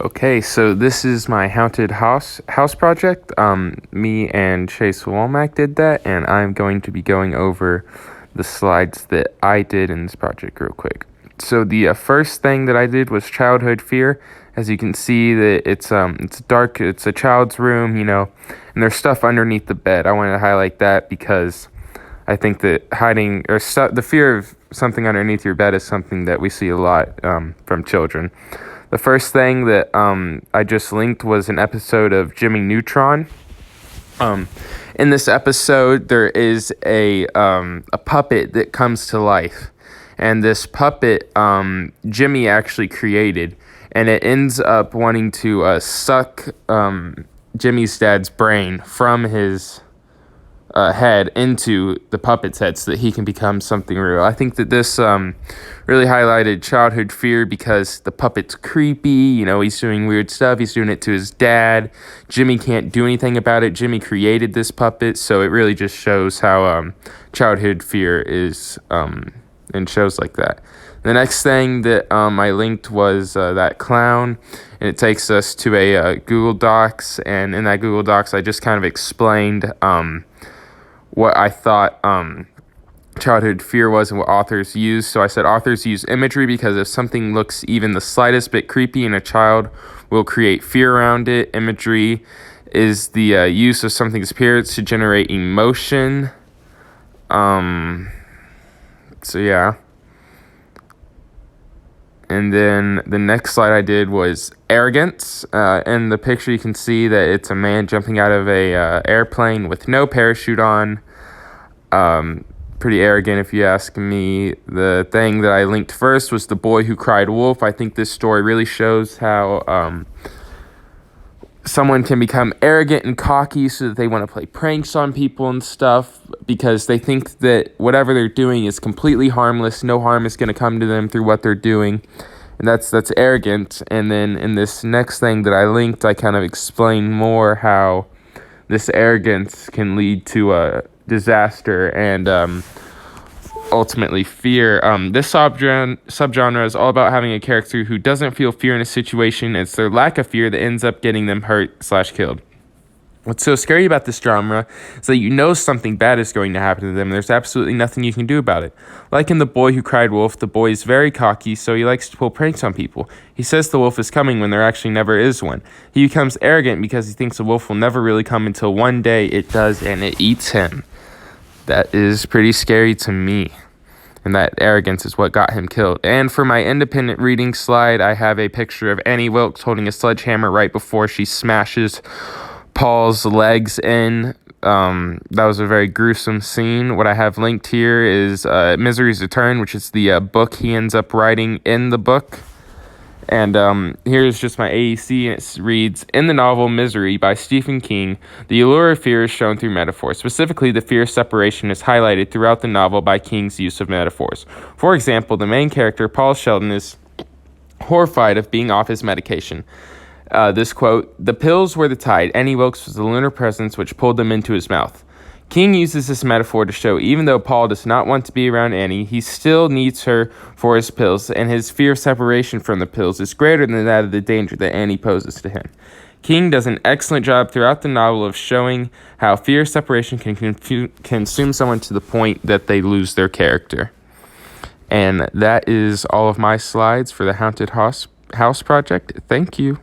Okay, so this is my haunted house project. Me and Chase Womack did that, and I'm going to be going over the slides that I did in this project real quick. So the first thing that I did was childhood fear. As you can see, that it's dark. It's a child's room, and there's stuff underneath the bed. I wanted to highlight that because I think that hiding or the fear of something underneath your bed is something that we see a lot from children. The first thing that I just linked was an episode of Jimmy Neutron. In this episode, there is a puppet that comes to life, and this puppet Jimmy actually created, and it ends up wanting to suck Jimmy's dad's brain from his head into the puppet's head so that he can become something real. I think that this really highlighted childhood fear because the puppet's creepy. He's doing weird stuff. He's doing it to his dad. Jimmy can't do anything about it. Jimmy created this puppet, so it really just shows how childhood fear is in shows like that. The next thing that I linked was that clown, and it takes us to a Google Docs, and in that Google Docs I just kind of explained what I thought childhood fear was and what authors use. So I said authors use imagery because if something looks even the slightest bit creepy and a child will create fear around it. Imagery is the use of something's appearance to generate emotion. So yeah. And then the next slide I did was arrogance. In the picture you can see that it's a man jumping out of a airplane with no parachute on. Pretty arrogant if you ask me. The thing that I linked first was The Boy Who Cried Wolf. I think this story really shows how someone can become arrogant and cocky so that they want to play pranks on people and stuff because they think that whatever they're doing is completely harmless. No harm is going to come to them through what they're doing. And that's arrogant. And then in this next thing that I linked, I kind of explained more how this arrogance can lead to a disaster and ultimately fear. This subgenre is all about having a character who doesn't feel fear in a situation. It's their lack of fear that ends up getting them hurt/killed. What's so scary about this genre is that something bad is going to happen to them. There's absolutely nothing you can do about it. Like in The Boy Who Cried Wolf, the boy is very cocky, so he likes to pull pranks on people. He says the wolf is coming when there actually never is one. He becomes arrogant because he thinks the wolf will never really come until one day it does and it eats him. That is pretty scary to me. And that arrogance is what got him killed. And for my independent reading slide, I have a picture of Annie Wilkes holding a sledgehammer right before she smashes Paul's legs in. That was a very gruesome scene. What I have linked here is Misery's Return, which is the book he ends up writing in the book. And here's just my AEC, and it reads, in the novel Misery by Stephen King, the allure of fear is shown through metaphor. Specifically, the fear of separation is highlighted throughout the novel by King's use of metaphors. For example, the main character, Paul Sheldon, is horrified of being off his medication. This quote, the pills were the tide. Annie Wilkes was the lunar presence which pulled them into his mouth. King uses this metaphor to show even though Paul does not want to be around Annie, he still needs her for his pills, and his fear of separation from the pills is greater than that of the danger that Annie poses to him. King does an excellent job throughout the novel of showing how fear of separation can consume someone to the point that they lose their character. And that is all of my slides for the Haunted House Project. Thank you.